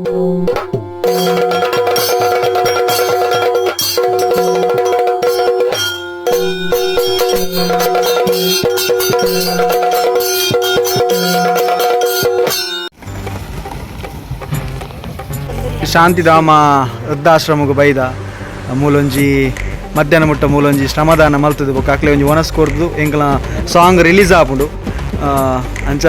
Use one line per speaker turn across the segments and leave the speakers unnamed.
ಶಾಂತಿಧಾಮ ವೃದ್ಧಾಶ್ರಮಕ್ಕೆ ಬೈದ ಮೂಲೊಂಜಿ ಮಧ್ಯಾಹ್ನ ಮುಟ್ಟ ಮೂಲೊಂಜಿ ಶ್ರಮದಾನ ಮಲ್ತದ್ದು ಬೊಕ್ಕ ಅಕ್ಲೆ ಒಂಜಿ ಒನಸ್ ಕೊಡ್ದು ಎಂಕಲ ಸಾಂಗ್ ರಿಲೀಸ್ ಆಪುಂಡು ಅಂಚ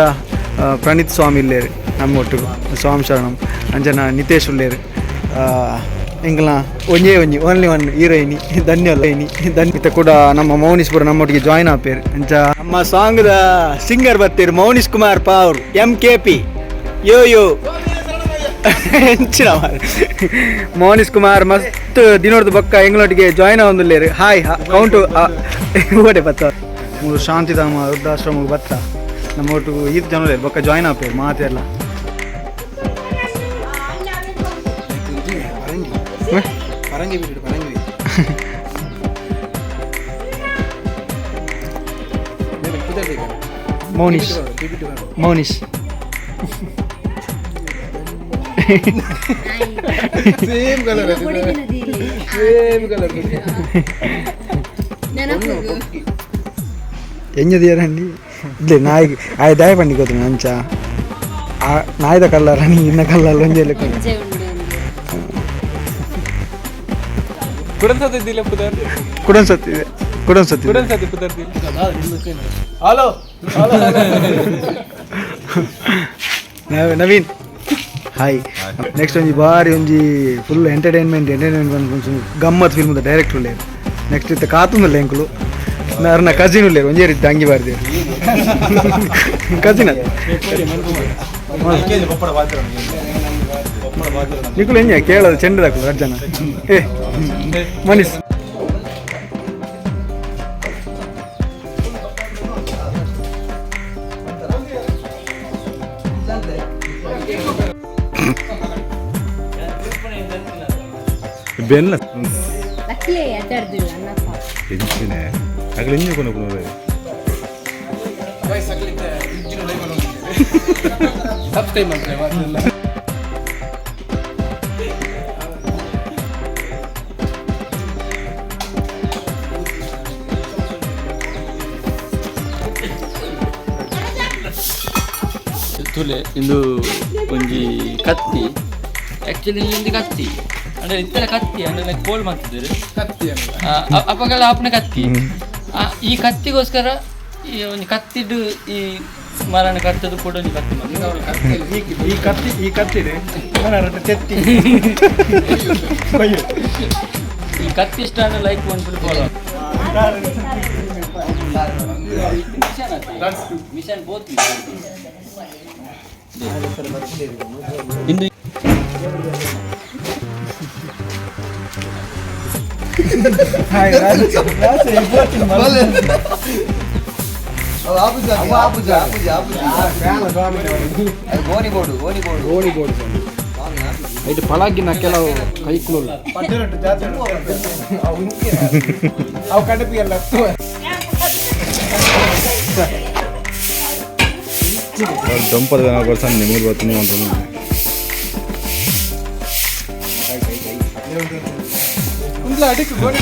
ಪ್ರಣೀತ್ ಸ್ವಾಮಿ ಇಲ್ಲೇರು ನಮ್ಮೊಟ್ಟಿಗೆ ಸ್ವಾಮಿ ಶರಣಂ ಅಂಚನ ನಿತೇಶ್ ಉಲ್ಲೇರು ಎಂಕಲ ಒಂಜೇ ಒಂಜಿ ಓನ್ಲಿ ಒನ್ ಹೀರೋಯಿನಿ ಧನ್ಯತೆ ಕೂಡ ನಮ್ಮ ಮೌನೀಶ್ ಪುರ ನಮ್ಮೊಟ್ಟಿಗೆ ಜಾಯ್ನ್ ಆಪೇರು ಅಂಚ ನಮ್ಮ ಸಾಂಗ್ದ ಸಿಂಗರ್ ಬತ್ತೇರು ಮೌನೀಶ್ ಕುಮಾರ್ ಪಾವ್ರು MKP ಯೋ ಹೆಂಚಿನ ಮೌನೀಶ್ ಕುಮಾರ್ ಮಸ್ತ್ ದಿನೋರ್ದು ಬೊಕ್ಕ ಎಂಗ್ಲೊಟ್ಟಿಗೆ ಜಾಯ್ನ್ ಆಗೊಂದುಲ್ಲೇರು ಹಾಯ್ ಕೌಂಟು ಓಡೆ ಬತ್ತ ಶಾಂತಿಧಾಮ ವೃದ್ಧಾಶ್ರಮಕ್ಕೆ ಬತ್ತ ನಮ್ಮ ಒಟ್ಟು ಈದ್ ಜನ ಬೊಕ್ಕ ಜಾಯ್ನ್ ಆಪೇರು ಮಾತೆಲ್ಲ ಮೌನೀಶ್
ಸೇಮ್ ಕಲರ್
ಎಂಜದಿಯರಂడి ಇಲ್ಲೇ ನಾಯಿ ಆಯ ದಾಯ ಪಂಡಿಗೆ ಅಂಚ ನಾಯ್ದ ಕಲ್ಲರ ನೀ ಇನ್ನ ಕಲ್ಲಲ್ಲ ಒಂಜೆಲ್ಲ ಕುಡನ್ ಸತ್ತಿದೆ ಹಲೋ ನವೀನ್ ಹಾಯ್ ನೆಕ್ಸ್ಟ್ ಒಂಜಿ ಬಾರಿ ಒಂಜಿ ಫುಲ್ ಎಂಟರ್ಟೈನ್ಮೆಂಟ್ ಒಂಚೂರು ಗಮ್ಮತ್ ಫಿಲ್ಮ್ ಡೈರೆಕ್ಟ್ ಉಳ್ಳೇರು ನೆಕ್ಸ್ಟ್ ಇತ್ತ ಕಾತುಂದಲ್ಲ ಎಂಕುಲು ನನ್ನ ಕಸಿನ್ ಉಳ್ಳೇರು ಒಂಜೇ ರೀತಿ ಅಂಗಿ ಬಾರ್ದೇರು ಕಸಿನ್ ನಿಖುಲ್ ಎಂಜ ಕೇಳೋದು ಚೆಂಡದಾಕು ಅರ್ಜನ ಮನೀಶ್
ಬೆಲ್ಲ ಹೆಂಚಿನ ಆಗಲಿ ಹೆಂಗೆ ಕೊನೆ
ತುಲೆ ಇಂದು ಒಂಜಿ ಕತ್ತಿ ಆ್ಯಕ್ಚುಲಿ ಇಂದು ಕತ್ತಿ ಅಂದರೆ ಇತ್ತರ ಕತ್ತಿ ಅಂದರೆ ಕೋಲ್ ಮಾಡ್ತಿದ್ದಾರೆ ಕತ್ತಿ ಅಪಗಳ ಆಪನ ಕತ್ತಿ ಈ ಕತ್ತಿಗೋಸ್ಕರ ಈ ಒಂದು ಕತ್ತಿದ್ದು ಈ ಮರಣ ಕತ್ತದು ಕೂಡ ಒಂದು ಕತ್ತಿ
ಈ ಕತ್ತಿದೆ
ಈ ಕತ್ತಿ ಇಷ್ಟ ಅಂದರೆ ಲೈಕ್ ಒಂದು ಫಾಲೋ ಮಿಷನ್ ಬೋತ್ ಇಂದು
ಇದು ಪಳಗಿನ ಕೆಲವು ಕೈಕುಲು ಅವು ಕಡಪಿಯಲ್ಲ
ದಂಪದ ಬರ್ತಾನೆ ನಿಮಗೆ ಬರ್ತೀನಿ ಅಂತ
ಅಡಿಕೆ ಗೋಣಿ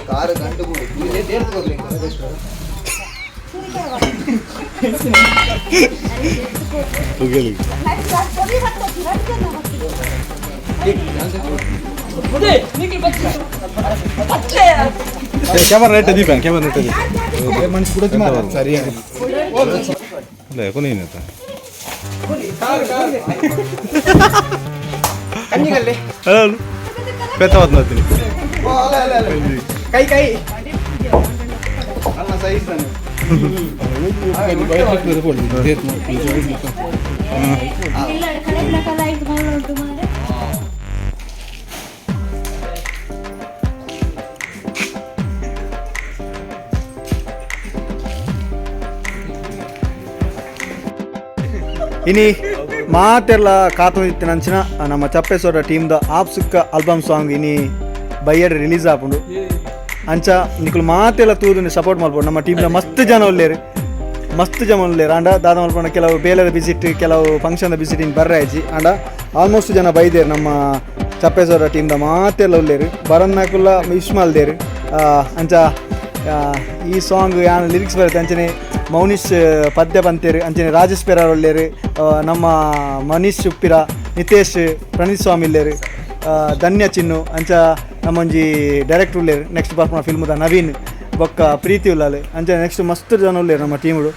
ಕಾರು ಗಂಟು
ಕ್ಯಾಮರಾ ರೇಟ್ ದೀಪ ಕ್ಯಾಮರಾ ರೇಟ್ ಮನುಷ್ಯ ಕೂಡ ಸರಿಯಾಗಿ ಇಲ್ಲ ಕೊನೇನತ್ತ ಪೆತ್ತವತ್ತು ನೋಡ್ತೀನಿ
ಕೈ ಕೈ ಇನಿ ಮಾತೆಲ್ಲ ಕಾತೊಂದಿತ್ತಿನ ಅಂಚಿನ ನಮ್ಮ ಚಪ್ಪೇಶ್ವರ ಟೀಮ್ದ ಆಪ್ ಸುಕ್ಕ ಆಲ್ಬಮ್ ಸಾಂಗ್ ಇನಿ ಬೈಯಡ್ ರಿಲೀಸ್ ಆಪುಂಡು ಅಂಚ ನಿಕುಲು ಮಾತೆಲ್ಲ ತೂದು ಸಪೋರ್ಟ್ ಮಾಡ್ಬೋದು. ನಮ್ಮ ಟೀಮ್ದ ಮಸ್ತ್ ಜನ ಒಲ್ಲೇರು ಅಂಡ ದಾದ ಮಲ್ಪಂಡ ಕೆಲವು ಬೇಲರ ವಿಸಿಟ್ ಕೆಲವು ಫಂಕ್ಷನ್ ವಿಸಿಟ್ ಇನ್ ಬರ್ರಾಯ್ಜಿ ಅಂಡ ಆಲ್ಮೋಸ್ಟ್ ಜನ ಬೈದೇರು ನಮ್ಮ ಚಪ್ಪೇಶ್ವರ ಟೀಮ್ದ ಮಾತೆಲ್ಲ ಒಲ್ಲೇರು ಬರನ್ನಾಕುಲ್ಲ ವಿಶ್ ಮಲ್ದೇರು ಅಂಚ ಈ ಸಾಂಗ್ ಯಾನ ಲಿರಿಕ್ಸ್ ಬರುತ್ತೆ ಅಂಚನೆ ಮೌನೀಶ್ ಪದ್ಯ ಬಂತೇರು ಅಂಚನೆ ರಾಜೇಶ್ ಪೆರಾರ್ ಒಳ್ಳೆರು ನಮ್ಮ ಮನೀಶ್ ಉಪ್ಪಿರ ನಿತೇಶ್ ಪ್ರಣೀತ್ ಸ್ವಾಮಿ ಇಲ್ಲೇರು ಧನ್ಯ ಚಿನ್ನು ಅಂಚ ನಮ್ಮೊಂಜಿ ಡೈರೆಕ್ಟರ್ ಉಳ್ಳೇರು ನೆಕ್ಸ್ಟ್ ಬರ್ಪುನ ಫಿಲ್ಮ್ದ ನವೀನ್ ಬೊಕ್ಕ ಪ್ರೀತಿ ಉಲ್ಲಾಲೆ ಅಂಚ ನೆಕ್ಸ್ಟ್ ಮಸ್ತ್ ಜನ ಉಳ್ಳೇರು ನಮ್ಮ ಟೀಮುಡು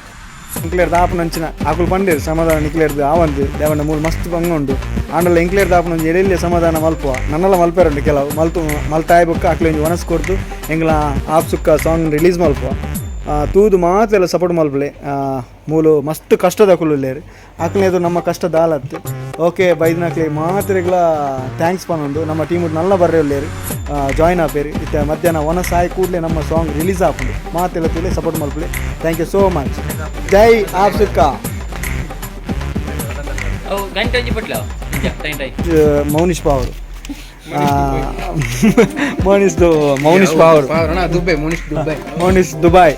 ಇಂಕ್ಲೇರ್ ದಾಪನ ಅಂಚಿನ ಆಕುಲು ಪಂಡೇರು ಸಮಾಧಾನ ನಿಕ್ಲೇರ್ದು ಆವಂದು ದೇವಣ್ಣ ಮೂರು ಮಸ್ತ್ ಬಂಗುಂಡು ಆಂಡಲ್ಲ ಇಂಕ್ಲೇರ್ ದಾಪನ ಒಂಜಿ ಎಡೆಯಲ್ಲಿ ಸಮಾಧಾನ ಮಲ್ಪುವ ನನ್ನೆಲ್ಲ ಮಲ್ಪೇರುಂಡು ಕೆಲವು ಮಲ್ತಾಯ್ ಬೊಕ್ಕ ಆಕಲೆ ಒಂಜಿ ಒನಸ್ ಕೊಡ್ದು ಎಂಗ್ಲ ಆಪ್ ಸುಕ್ಕ ಸಾಂಗ್ ರಿಲೀಸ್ ಮಲ್ಪುವ ತೂದು ಮಾತೆಲ್ಲ ಸಪೋರ್ಟ್ ಮಲ್ಪಲೆ ಮೂಲು ಮಸ್ತ್ ಕಷ್ಟದ ಕುಲ್ಲುಲ್ಲೇರು ಆಕಲೇದು ನಮ್ಮ ಕಷ್ಟದ ಆಲತ್ತು ಓಕೆ ಬೈದಿನಾಕ್ಲೆ ಮಾತ್ರೆಗಳ ಥ್ಯಾಂಕ್ಸ್ ಪನ್ನೊಂದು ನಮ್ಮ ಟೀಮು ನಲ್ಲ ಬರ್ರೆ ಉಳ್ಳೇರು ಜಾಯ್ನ್ ಆಪೇರು ಇತ್ತ ಮಧ್ಯಾಹ್ನ ಒನ ಸಾಯಿ ಕೂಡಲೇ ನಮ್ಮ ಸಾಂಗ್ ರಿಲೀಸ್ ಆಪುಂಡು ಮಾತೆಲ್ಲ ತುಲೆ ಸಪೋರ್ಟ್ ಮಲ್ಪಲೆ ಥ್ಯಾಂಕ್ ಯು ಸೋ ಮಚ್ ಜೈ ಆಪ್ ಸುಕ್ಕ ಮೌನೀಶ್ ಪಾವರು ಮೌನೀಶ್ ಪಾವರು ಮೌನೀಶ್ ದುಬೈ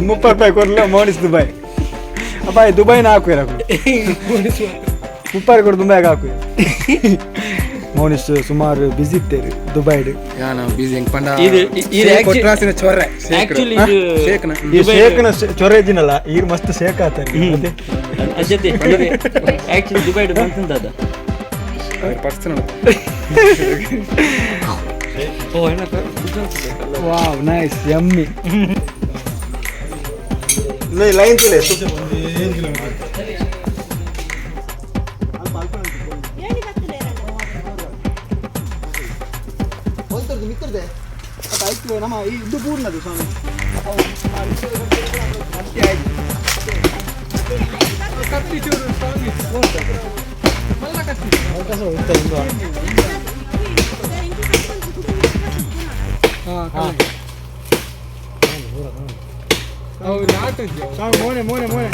30 ರೂಪಾಯಿ ಕೊಡಲ್ಲ ಮೌನೀಶ್ ದುಬೈ ಅಪ್ಪ ದುಬೈನ ಹಾಕುವಿರಾಕು 30 ಕೊಡು ದುಬೈಗೆ ಹಾಕುವ ಮೌನೀಶ್ ಸುಮಾರು ಬಿಸಿ ಇತ್ತೇರಿ ದುಬೈಡ್ ಶೇಕ್ನ ಚೊರೆ ಇದ್ದಿನಲ್ಲ ಈಗ ಮಸ್ತ್ ಶೇಕ್ ಆತಾರೆ ವಾವ್ ನೈಸ್ ಯಮ್ಮಿ ಲೈನ್ ತಿಲೆ ಮಿತ್ರದೆ ನಮ್ಮ ಇದು ಪೂರ್ಣದು ಸ್ವಾಮಿ ಮೋನೆ ಮೋನೆ ಮೋನೆ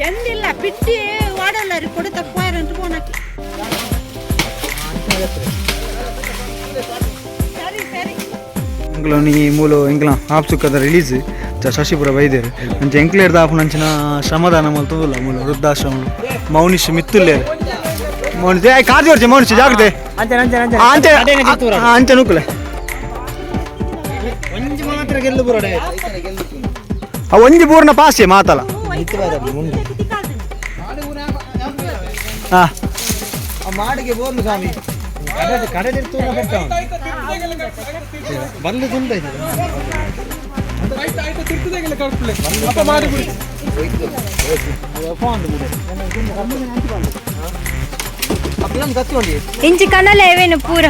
ಎಂದಿಲ್ಲ ಬಿಟ್ಟಿ ವಾಡಲ್ಲ ಕೊಡು ತಪ್ಪಾರಂತ ಫೋನಕ್ಕೆ ಸರಿ ಸರಿ
ಎಂಕ್ಲೋನಿ ಮೂಲು ಎಂಕ್ಲ ಆಪ್ ಸುಕ್ಕದ ರಿಲೀಸ್ ಶಶಿಪುರ ಬೈದೇರು ಅಂಚೆ ಎಂಕ್ಲೇರ್ದ ಆಪುನಂಚಿನ ಶ್ರಮದಾನ ಮಲ್ತದಲ್ಲ ಮೂಲು ವೃದ್ಧಾಶ್ರಮ ಮೌನೀಶ್ ಮಿತ್ತುಲ್ಲೇರು ಮೌನಿಶ್ ಕಾದು ಬರ್ತೆ ಮೌನೀಶ್ ಜಾಗ್ರತೆ ಅಂಚೆ ನೂಕಲೆ ಮಾತ್ರ ಗೆಲ್ಲು ಬರೋಡೆ ಒಂಜಿ ಪೂರ್ಣ ಪಾಸೆ ಮಾತಲ್ಲ ಮಾಡಿಗೆ ಬೋರ್ನು ಸ್ವಾಮಿ ಕಡೆ ಬಂದು ತುಂಬ
ಇಂಚಿ ಕನ್ನಲೆ ಏವೇನು ಪೂರ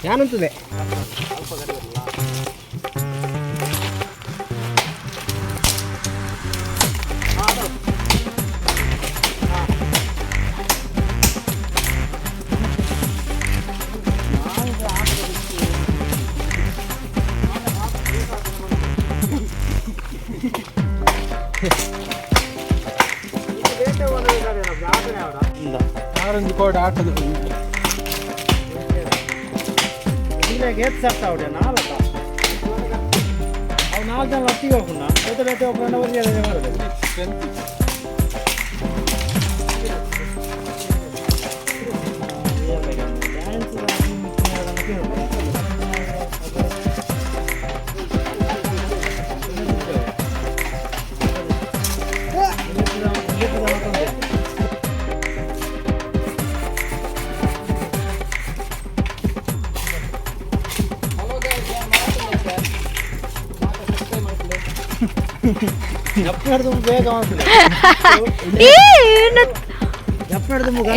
ಯಾನಂತದೆ
ಆರೆಂಜ್ ಕೋಡ್ ಆಟದ ಅವು 4 ಜನ ಒಟ್ಟಿಗೆ ಹೋಗೋಣ ಡ್ಯಾನ್ಸ್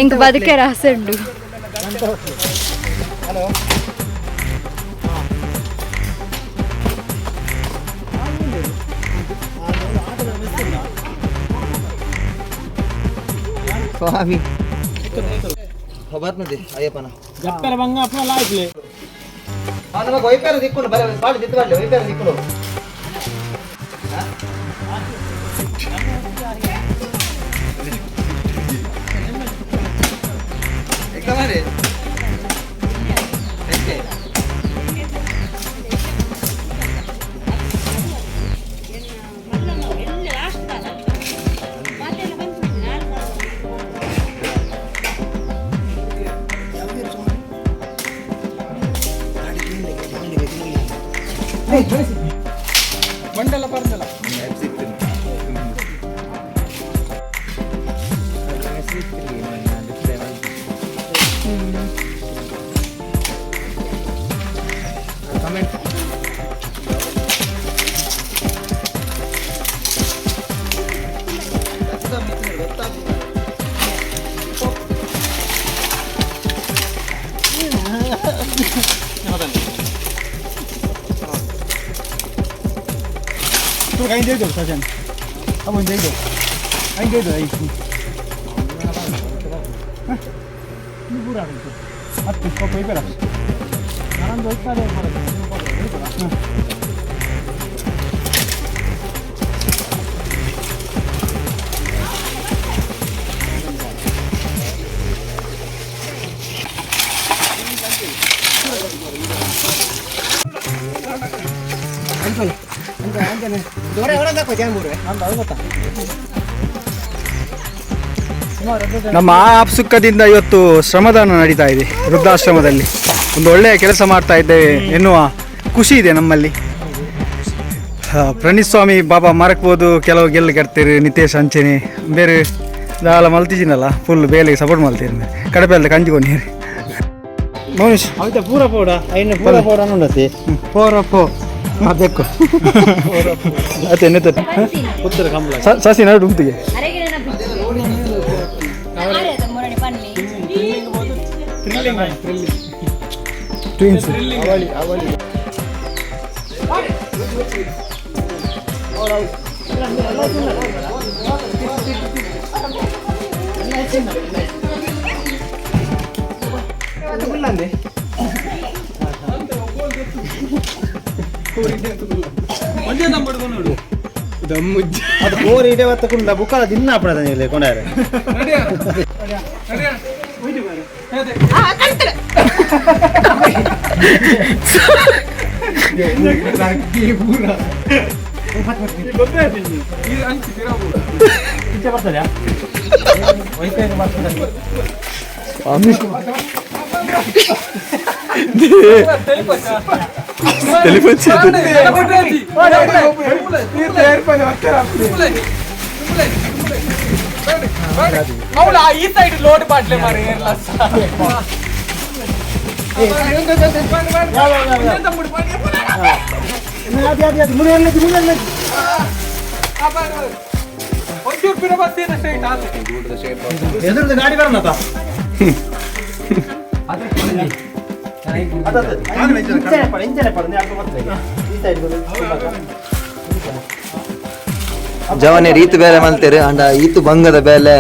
ఇంక బతికే రాసండు.
హలో స్వామి బರ್ತದೆ ಅಯ್ಯಪ್ಪನ
ಜಪ್ಪಲ ಬಂಗ ಅಪ್ಪ ಲಾಯ್ಕ್ಲೆ
ನಮಗೆ ವೈಪೇರ ದಿಕ್ಕೊಂಡು body ದಿತ್ತು ಬಾಡ್ಲಿ ವೈಪೇರ ದಿಕ್ಕೊಂಡು ಎಕ್ಕಮಾರೆ ಎಕ್ಕೆ
ಬಂಡಲ ಪರ್ದಲ Kain dei do sajan. Abon dei do. Kain dei do ai. Ni pura ko. At ko pay pera. Naran do ikka de pora.
ನಮ್ಮ ಆಪ್ಸುಕ್ಕದಿಂದ ಇವತ್ತು ಶ್ರಮದಾನ ನಡೀತಾ ಇದೆ ವೃದ್ಧಾಶ್ರಮದಲ್ಲಿ. ಒಂದು ಒಳ್ಳೆಯ ಕೆಲಸ ಮಾಡ್ತಾ ಇದ್ದೇವೆ ಎನ್ನುವ ಖುಷಿ ಇದೆ ನಮ್ಮಲ್ಲಿ. ಪ್ರಣೀಸ್ವಾಮಿ ಬಾಬಾ ಮರಕ್ಬೋದು ಕೆಲವು ಗೆಲ್ಲು ಕೆಡ್ತೀರಿ ನಿತೇಶ್ ಅಂಚೆನೆ ಬೇರೆ ದಾಲ ಮಲ್ತಿದ್ದೀನಲ್ಲ ಫುಲ್ ಬೇಲೆಗೆ ಸಪೋರ್ಟ್ ಮಾಡ್ತೀರಿ ಕಡಪೆ ಅಲ್ಲ ಕಂಜಿಕೊಂಡಿರಿ ಮೌನೇಶ್
ಅವತ್ತೆ ಪೂರ ಪೋಡ ಐನ ಪೂರ ಪೋಡ ನೋಡತಿ
ಪೋರ ಪೋ ಅದಕ್ಕೂ ಅದೇ ನೆತ್ತ
ಉತ್ತರ ಕಂಬಳ
ಸಸಿ ನಡು ಉಂಟಿಗೆ ಟ್ವಿನ್ಸ್
ಅವಳಿ ಅವಳಿ
ಅದು ಬೋರ್ ಇದೆ ಹೊತ್ತಕೊಂಡ ಬುಕ್ಕಳ ದಿನ ಅಪ್ಪಣ ಇಲ್ಲಿ ಕೊಂಡಾರೆ
ಬರ್ತದ್ಯಾ ಈ ಸೈಡ್ ಲೋಡ್ ಬಾಟ್ಲೆ ಮಾರಿ
ಎದುರದ ಗಾಡಿ ಬರೋಣಪ್ಪ
ಜವನೆ ರೀತು ಬೇಲೆ ಮಲ್ತೇರು ಅಂಡ ಈತು ಬಂಗದ ಬೇಲೆ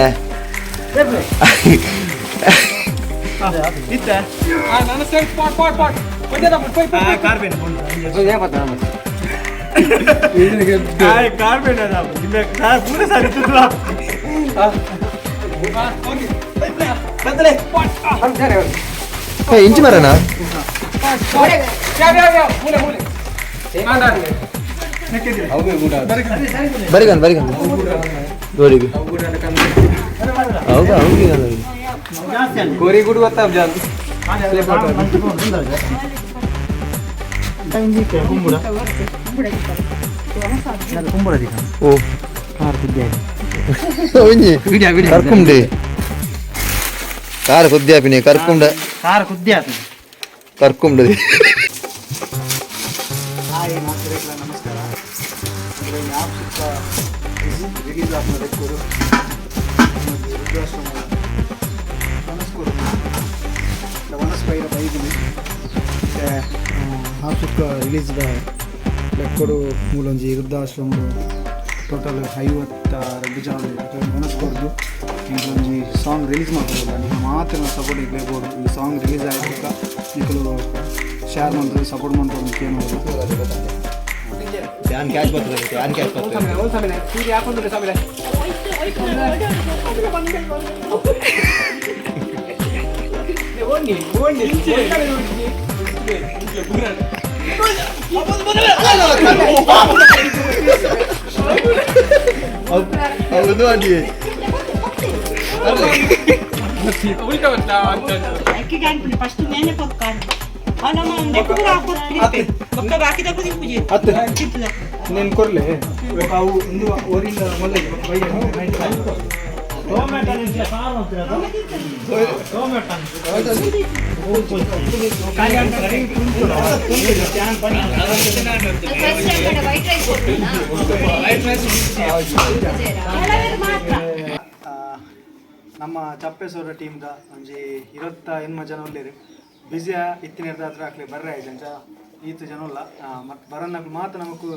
ಇಂಚು ಮರನ ಬರಿಗನ್ ಬರಿಗನ್ ಗೋರಿಗೆ ಹೌದಾ
ಕೋರಿ ಗುಡು ಗೊತ್ತಾಗ ಜಾನ್
ಓ ಕರ್ಕುಂಡೆ ಕಾರ್ ಕುದ್ಯಾಪಿನಿ ಕರ್ಕುಂಡ
ಕಾರ್ ಕುದ್ಯಾಪಿ
ಕರ್ಕುಂಡದಿ
ಹಾಯ್ ನಮಸ್ಕಾರ. ಆಪ್ ಸುಕ್ಕ ರಿಲೀಸ್ ಆಗ್ತದೆ ರೆಕ್ಕೋಡು ವೃದ್ಧಾಶ್ರಮ ವನಸ್ಕೋರು ವನಸ್ಪೈರ ಬೈದಿನಿ ಆಪ್ ಸುಕ್ಕ ರಿಲೀಸ್ದ ರೆಕ್ಕೋಡು ಮೂಲೊಂಜಿ ವೃದ್ಧಾಶ್ರಮ ಟೋಟಲ್ 52 ಜನ ವನಸ್ಕೋರ್ದು ಇಂಕೊಂಜಿ ಸಾಂಗ್ ರಿಲೀಸ್ ಮಾಡ್ಬೋದಲ್ಲ ನೀವು ಮಾತ್ರ ಸಪೋರ್ಟ್ ಇರಲೇಬೋದು ಈ ಸಾಂಗ್ ರಿಲೀಸ್ ಆಗಿದ್ದಾಗ ನೀವು ಶೇರ್ ಮಾಡಿದ್ರೆ ಸಪೋರ್ಟ್ ಮಾಡ್ಬೋದು ಏನು
ಕ್ಯಾಶ್ ಬರ್ತದೆ ಕ್ಯಾಶ್
ಹೌದು ಅಡಿ
ಫಸ್ಟ್ ನೇನೆ ಕೊಡ್ತಾನೆ
నేను కొరలే అవు ఇందు ఓరింద మొల్ల బయ్య ನಮ್ಮ ಚಪ್ಪೇಶ್ವರ ಟೀಮ್ದ ಒಂಜಿ 28 ಜನ ಒಲ್ಲೇರು ಬಿಸಿಯ ಇತ್ತಿನ ಹತ್ರ ಹಾಕ್ಲಿ ಬರ್ರೆ ಆಯ್ತಂಚ ಈತು ಜನ ಇಲ್ಲ ಮತ್ತು ಬರನ್ನಕ್ಲು ಮಾತ್ರ ನಮಕು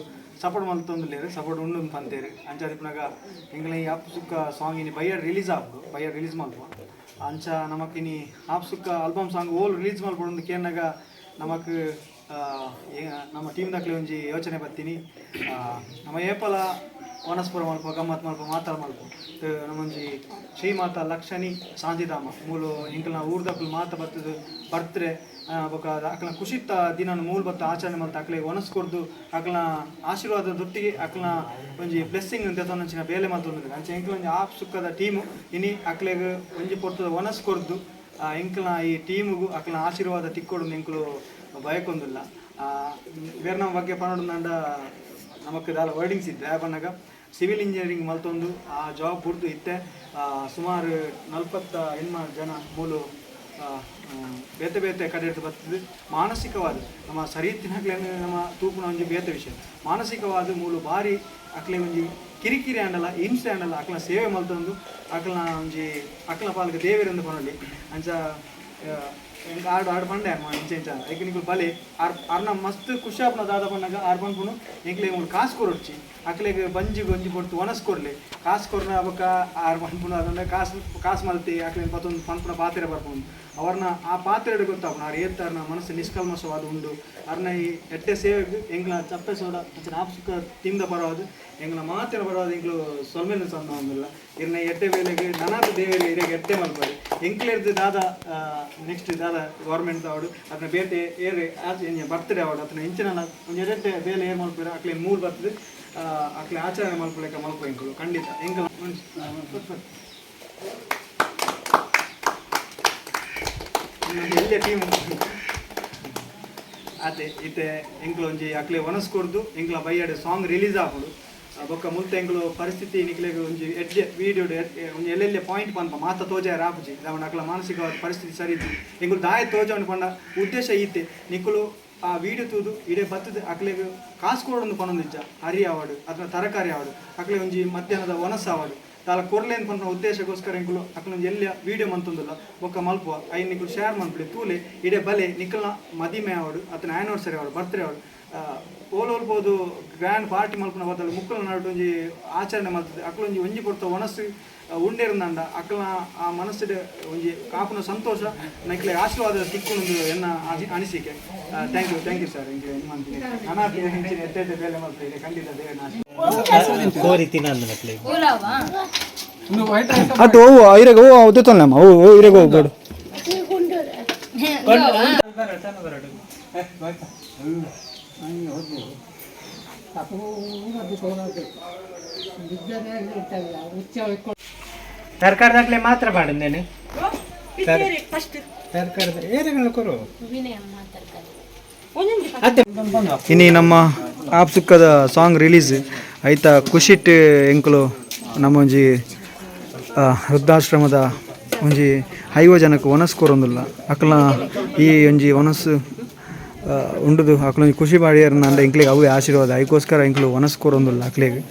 ಸಪೋರ್ಟ್ ಮಲ್ತೊಂದುಲ್ಲೇರು ಸಪೋರ್ಟ್ ಉಂಡು ಪಂತೇರು ಅಂಚ ದಿಪ್ಪನಾಗ ಎಂಗ್ಲ ಈ ಆಪ್ ಸುಕ್ಕ ಸಾಂಗ್ ಇನಿ ಬಯ್ಯ ರಿಲೀಸ್ ಆಗ್ಬೋದು ಬಯ್ಯ ರಿಲೀಸ್ ಮಲ್ಪುವ ಅಂಚ ನಮಕಿನಿ ಆಪ್ ಸುಕ್ಕ ಆಲ್ಬಮ್ ಸಾಂಗ್ ಓಲ್ ರಿಲೀಸ್ ಮಲ್ಪೊಂದು ಕೇನಾಗ ನಮಕ್ ನಮ್ಮ ಟೀಮ್ದಾಕ್ಲೆ ಒಂಜಿ ಯೋಚನೆ ಬರ್ತೀನಿ ನಮ್ಮ ಏಪಲ ವನಸ್ಪುರ ಮಲ್ಪ ಗಮ್ಮತ್ ಮಲ್ಪ ಮಾತಾಡ ಮಲ್ಪ ನಮ್ಮೊಂಜಿ ಶ್ರೀಮಾತ ಲಕ್ಷಣಿ ಶಾಂತಿಧಾಮ ಮೂಲು ಇಂಕಲ್ನ ಊರ್ದಕ್ಲು ಮಾತ ಬರ್ತದ ಬರ್ತ್ರೆ ಬೊಕ ಅಕ್ಲ ಖುಷಿತ್ತ ದಿನ ಮೂಲ ಬತ್ತ ಆಚರಣೆ ಮಲ್ತ ಅಕ್ಲೆ ಒನಸ್ಕೊರ್ದು ಅಕ್ಲ ಆಶೀರ್ವಾದ ದೊಟ್ಟಿಗೆ ಅಕ್ಲ ಒಂಜಿ ಬ್ಲೆಸ್ಸಿಂಗ್ ಅಂತ ಒಂಚಿನ ಬೇಲೆ ಮಲ್ತೊಂದಿದೆ ಅಂಚೆ ಎಂಕ್ಲ ಒಂಜಿ ಆಪ್ ಸುಕ್ಕದ ಟೀಮು ಇನಿ ಅಕ್ಲೆಗ್ ಒಂಜಿ ಪೊರ್ತದ ಒನಸ್ಕೊರ್ದು ಎಂಕ್ಲ ಈ ಟೀಮುಗು ಅಕ್ಲ ಆಶೀರ್ವಾದ ತಿಕ್ಕೊಡು ಎಂಕ್ಲು ಬಯಕೊಂದಿಲ್ಲ ಬೇರೆ ನಮ್ಮ ಬಗ್ಗೆ ಪನ್ನೊಂದಂಡ ನಮಕ್ ದಾಲ ವರ್ಡಿಂಗ್ಸ್ ಇದ್ದೆ ಬನ್ನಾಗ ಸಿವಿಲ್ ಇಂಜಿನಿಯರಿಂಗ್ ಮಲ್ತೊಂದು ಆ ಜಾಬ್ ಬುಡ್ದು ಇತ್ತೆ ಸುಮಾರು 48 ಜನ ಮೂಲು ಬೇತೆ ಬೇತೆ ಕಡೆ ಬರ್ತದೆ ಮಾನಸಿಕವಾದ ನಮ್ಮ ಸರಿಯತ್ತಿನಾಗ್ಲೇ ನಮ್ಮ ತೂಪುನ ಒಂಜಿ ಬೇತೆ ವಿಷಯ ಮಾನಸಿಕವಾದ ಮೂಲು ಭಾರಿ ಅಕ್ಲೆ ಒಂಜಿ ಕಿರಿಕಿರಿ ಆಂಡಲ್ಲ ಹಿಂಸೆ ಆಂಡಲ್ಲ ಅಕ್ಲ ಸೇವೆ ಮಲ್ತೊಂದು ಅಕ್ಲ ಒಂಜಿ ಅಕ್ಲ ಪಾಲ್ಗೆ ದೇವರೆಂದು ಪನೊಳ್ಳಿ ಅಂಚ ಆಡು ಪಂಡೆ ಇಂಚೆ ಇಂಚ ಐಕ ನಿಂಗೆ ಬಲೆ ಅರ್ನ ಮಸ್ತ್ ಖುಷಿ ಆಪನ ದಾದ ಪನ್ನಾಗ ಆರು ಪನ್ಪುನು ಎಂಕ್ಲೆ ಕಾಸು ಕೊರೊಡ್ಚಿ ಅಕ್ಲೆಗೆ ಬಂಜಿ ಗೊಂಜಿ ಕೊಡ್ತು ಒನಸ್ಕೊರ್ಲೆ ಕಾಸು ಕೊರ್ನ ಅವಕ್ಕ ಆರು ಪನ್ಪುನು ಅದಂದ್ರೆ ಕಾಸು ಮಲ್ತಿ ಅಕ್ಲೆ ಪತ್ತೊಂದು ಪನ್ಪುನ ಪಾತ್ರೆ ಬರ್ಕೊಂಡು ಅವ್ರನ್ನ ಆ ಪಾತ್ರೆ ಗೊತ್ತಾಪನ ಅವ್ರು ಏರ್ತಾರನ ಮನಸ್ಸು ನಿಷ್ಕಲ್ಮಶವಾದ ಉಂಡು ಅವ್ರನ್ನ ಈ ಎಟ್ಟೆ ಸೇವೆಗೆ ಎಂಗ್ಲ ಚಪ್ಪೆ ಸೋಡ ಆಪ್ ಸುಕ್ಕ ತಿಂದ ಪರವಾದು ಎಂಗ್ಲ ಮಾತಿನ ಪರವಾದ ಎಂಗ್ಲು ಸೊಲ್ಮೆನು ಸಣ್ಣ ಒಂದಿಲ್ಲ ಇರ್ನ ಎಟ್ಟೆ ವೇಳೆಗೆ ನನಾದ ದೇವರಿಗೆ ಇರಿಗೆ ಎಟ್ಟೆ ಮಲ್ಪಡಿ ಎಂಕ್ಲೇರ್ದು ದಾದ ನೆಕ್ಸ್ಟ್ ದಾದ ಗೌರ್ಮೆಂಟ್ ಅವಡು ಅದನ್ನ ಬೇಟೆ ಏರಿ ಆಚೆ ಬರ್ತಡೇ ಅವಡು ಅದನ್ನ ಇಂಚಿನ ಒಂದು ಎಟ್ಟೆ ಬೇಲೆ ಏರ್ ಮಲ್ಪೇರ ಅಕ್ಲೆ ಮೂರು ಬರ್ತದೆ ಅಕ್ಲೆ ಆಚರಣೆ ಮಲ್ಪಲೆಕ್ಕ ಮಲ್ಪ ಎಂಕಲು ಖಂಡಿತ ಎಂಕಲ್ ಎಲ್ಲೇ ಟೀಮ್ ಅದೇ ಇತ್ತೆ ಎಂಕ್ಲು ಒಂಜಿ ಅಕ್ಲೆ ಒನಸ್ಕೊರ್ದು ಎಂಕ್ಲ ಬೈಯಡೆ ಸಾಂಗ್ ರಿಲೀಸ್ ಆಪುಡು ಬೊಕ್ಕ ಮುಲ್ತ ಎಂಕ್ಲು ಪರಿಸ್ಥಿತಿ ನಿಕ್ಲೆಗ್ ಒಂಜಿ ಎಡ್ಜೆ ವೀಡಿಯೋ ಒಂಜಿ ಎಲ್ಲೆಲ್ಲೆ ಪಾಯಿಂಟ್ ಪನ್ಪ ಮಾತ ತೋಜಾಯ ರಾಪುಜಿ ದಾವಣ ಅಕ್ಲ ಮಾನಸಿಕವಾದ ಪರಿಸ್ಥಿತಿ ಸರಿ ಇತ್ತು ಎಂಕ್ಲು ದಾಯ ತೋಜಾವಣಿ ಪಂಡ ಉದ್ದೇಶ ಈತೆ ನಿಕ್ಲು ಆ ವೀಡಿಯೋ ತೂದು ಇಡೇ ಬತ್ತದ ಅಕ್ಲೆಗ್ ಕಾಸು ಕೊಡೊಂದು ಪನೊಂದಿಜ್ಜ ಹರಿ ಆವಾಡು ಅಥವಾ ತರಕಾರಿ ಆವಾಡು ಅಕ್ಲೆ ಒಂಜಿ ಮಧ್ಯಾಹ್ನದ ಒನಸ್ ಆವಾಡು ತಾಲ ಕೊರ್ಲೇನ್ ಪಂಡ ಉದ್ದೇಶಕ್ಕೋಸ್ಕರ ಎಂಕ್ಲು ಅಕ್ಲೊಂದು ಎಲ್ಲ ವೀಡಿಯೋ ಮಂತೊಂದಿಲ್ಲ ಬೊಕ್ಕ ಮಲ್ಪುವ ಐ ನಿಕ್ಲು ಶೇರ್ ಮನ್ಪುಳಿ ತೂಲೆ ಇಡೇ ಬಲೆ ನಿಕ್ಲನ ಮದಿಮೆ ಆವಾಡು ಅಥವಾ ಆ್ಯನಿವರ್ಸರಿ ಆವಾಡು ಬರ್ತ್ಡೇ ಆವಾಡು ಓಲೋಲ್ಬೋದು ಗ್ರ್ಯಾಂಡ್ ಪಾರ್ಟಿ ಮಲ್ಪನ ಬದಲು ಮುಕ್ಕಲ ನಾಡು ಒಂಜಿ ಆಚರಣೆ ಮಾಡ್ತದೆ ಅಕ್ಲೊಂಜಿ ಒಂಜಿ ಕೊಡ್ತ ಒನಸ್ಸು ಉಂಡೇರಂದಂಡ ಅಕ್ಲ ಆ ಮನಸ್ಸಿದ ಒಂಜಿ ಕಾಪುನ ಸಂತೋಷ ನಕ್ಲೆ ಆಶೀರ್ವಾದ ತಿಕ್ಕೊಂಡು ಎನ್ನ ಅನಿಸಿಕೆ ಥ್ಯಾಂಕ್ ಯು ಸರ್ ಎಂಗೆ ನಾನು ಹೆಂಚಿನ ಎತ್ತೆ ಬೇಲೆ ಮಾಡ್ತೇನೆ ಖಂಡಿತ
ಅಟ್ಟು ಓ ಐರೆಗೆ ಓ ಅವತ್ತಲ್ಲಮ್ಮ ಓ ಐರೆಗೆ ಹೋಗ್ಬೇಡು
ತರಕಾರಿದಾಗಲೇ ಮಾತ್ರ ಮಾಡಿದ್ದೇನೆ ತರಕಾರಿ ಏನೆಲ್ಲ ಕೊರು
ಇನಿ ನಮ್ಮ ಆಪ್ ಸುಕ್ಕದ ಸಾಂಗ್ ರಿಲೀಸ್ ಐತ ಖುಷಿಟ್ ಎಂಕ್ಲು ನಮ್ಮ ಒಂಜಿ ವೃದ್ಧಾಶ್ರಮದ ಒಂಜಿ 5 ಜನಕ್ಕೆ ಒನಸ್ ಕೊರೊಂದುಲ್ಲ ಅಕ್ಲ ಈ ಒಂಜಿ ಒನಸ್ ಉಂಡುದು ಅಕ್ಲೊಂದು ಖುಷಿ ಮಾಡ್ಯಾರ ಅಂದ ಇಂಕ್ಲಿಗೆ ಅವೇ ಆಶೀರ್ವಾದ ಅದಕ್ಕೋಸ್ಕರ ಇಂಕ್ಲು ಒನಸ್ಕೊರೊಂದಿಲ್ಲ ಅಕ್ಲಿಗೆ